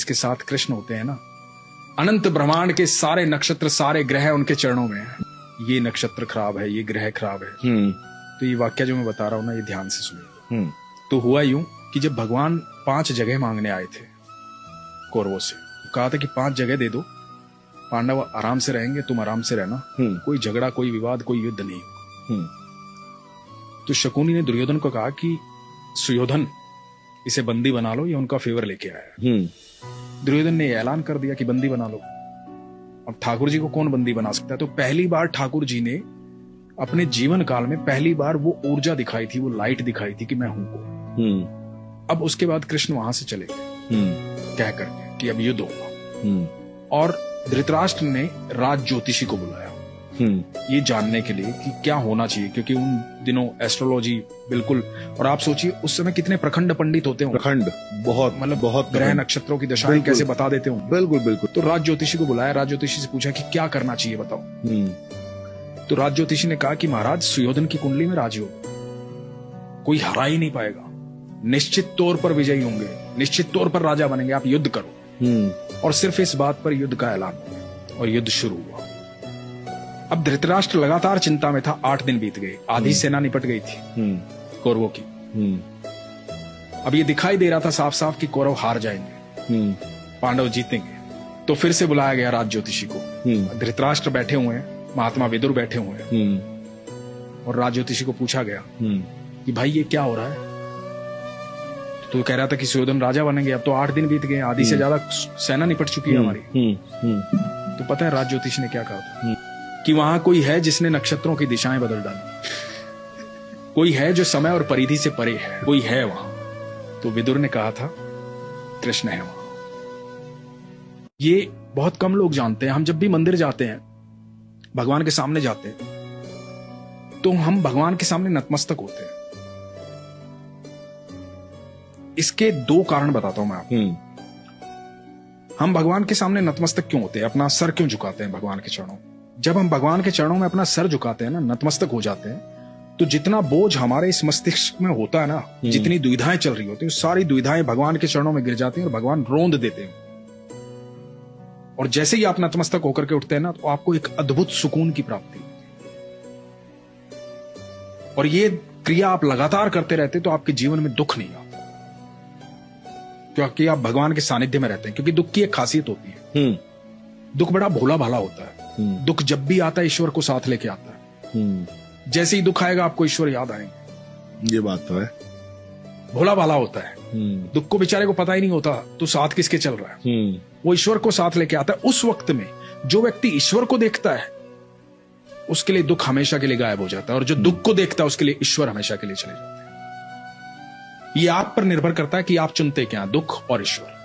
जिसके साथ कृष्ण होते हैं ना, अनंत ब्रह्मांड के सारे नक्षत्र, सारे ग्रह उनके चरणों में हैं। ये नक्षत्र खराब है, ये ग्रह खराब है। तो ये वाक्य जो मैं बता रहा हूं ना, ये ध्यान से सुनिए। तो हुआ यूं कि जब भगवान 5 जगह मांगने आए थे कौरवों से, कहा था कि 5 जगह दे दो, पांडव आराम से रहेंगे, तुम आराम से रहना, कोई झगड़ा, कोई विवाद, कोई युद्ध नहीं। तो शकुनी ने दुर्योधन को कहा कि सुयोधन, इसे बंदी बना लो, ये उनका फेवर लेके आया है। दुर्योधन ने ऐलान कर दिया कि बंदी बना लो। अब ठाकुर जी को कौन बंदी बना सकता है? तो पहली बार ठाकुर जी ने अपने जीवन काल में पहली बार वो ऊर्जा दिखाई थी, वो लाइट दिखाई थी कि मैं हूं को। अब उसके बाद कृष्ण वहां से चले गए कह करके कि अब युद्ध होगा। और धृतराष्ट्र ने राज ज्योतिषी को बुलाया ये जानने के लिए कि क्या होना चाहिए, क्योंकि उन दिनों एस्ट्रोलॉजी बिल्कुल, और आप सोचिए उस समय कितने प्रखंड पंडित होते होंगे, प्रखंड बहुत, मतलब बहुत ग्रह नक्षत्रों की दशाएं कैसे बता देते होंगे। बिल्कुल बिल्कुल। तो राज ज्योतिषी को बुलाया, राज ज्योतिषी से पूछा कि क्या करना चाहिए बताओ। तो राज ज्योतिषी ने कहा कि महाराज, सुयोधन की कुंडली में राजयोग, कोई हरा ही नहीं पाएगा, निश्चित तौर पर विजयी होंगे, निश्चित तौर पर राजा बनेंगे, आप युद्ध करो। और सिर्फ इस बात पर युद्ध का ऐलान हुआ और युद्ध शुरू हुआ। अब धृतराष्ट्र लगातार चिंता में था। 8 दिन बीत गए, आधी सेना निपट गई थी कौरवों की। अब ये दिखाई दे रहा था साफ साफ कि कौरव हार जाएंगे, पांडव जीतेंगे। तो फिर से बुलाया गया राज ज्योतिषी को। धृतराष्ट्र बैठे हुए हैं, महात्मा विदुर बैठे हुए हैं, और राज ज्योतिषी को पूछा गया कि भाई ये क्या हो रहा है? तो कह रहा था कि सुयोधन राजा बनेंगे। अब तो 8 दिन बीत गए, आधी से ज्यादा सेना निपट चुकी है हमारी। तो पता है राज ज्योतिषी ने क्या कहा था? कि वहां कोई है जिसने नक्षत्रों की दिशाएं बदल डाली, कोई है जो समय और परिधि से परे है, कोई है वहां। तो विदुर ने कहा था कृष्ण है वहां। ये बहुत कम लोग जानते हैं। हम जब भी मंदिर जाते हैं, भगवान के सामने जाते हैं, तो हम भगवान के सामने नतमस्तक होते हैं। इसके 2 कारण बताता हूं मैं आपको। हम भगवान के सामने नतमस्तक क्यों होते हैं, अपना सर क्यों झुकाते हैं भगवान के चरणों? जब हम भगवान के चरणों में अपना सर झुकाते हैं ना, नतमस्तक हो जाते हैं, तो जितना बोझ हमारे इस मस्तिष्क में होता है ना, जितनी दुविधाएं चल रही होती है, सारी दुविधाएं भगवान के चरणों में गिर जाती हैं और भगवान रोंद देते हैं। और जैसे ही आप नतमस्तक होकर के उठते हैं ना, तो आपको एक अद्भुत सुकून की प्राप्ति होती है। और ये क्रिया आप लगातार करते रहते तो आपके जीवन में दुख नहीं आता, क्योंकि आप भगवान के सानिध्य में रहते हैं। क्योंकि दुख की एक खासियत होती है, दुख बड़ा भोला भाला होता है। दुख जब भी आता है ईश्वर को साथ लेके आता है। जैसे ही दुख आएगा आपको ईश्वर याद आएंगे। ये बात तो है। भोला भाला होता है, दुख को बेचारे को पता ही नहीं होता तो साथ किसके चल रहा है। वो ईश्वर को साथ लेके आता है। उस वक्त में जो व्यक्ति ईश्वर को देखता है, उसके लिए दुख हमेशा के लिए गायब हो जाता है, और जो दुख को देखता है उसके लिए ईश्वर हमेशा के लिए चले जाते हैं। ये आप पर निर्भर करता है कि आप चुनते क्या, दुख और ईश्वर।